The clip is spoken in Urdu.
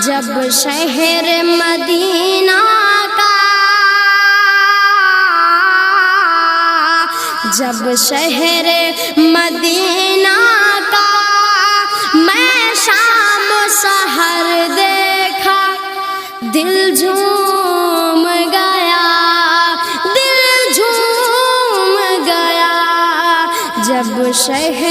جب شہر مدینہ کا، جب شہر مدینہ کا میں شام سحر دیکھا، دل جھوم گیا، دل جھوم گیا، جب شہر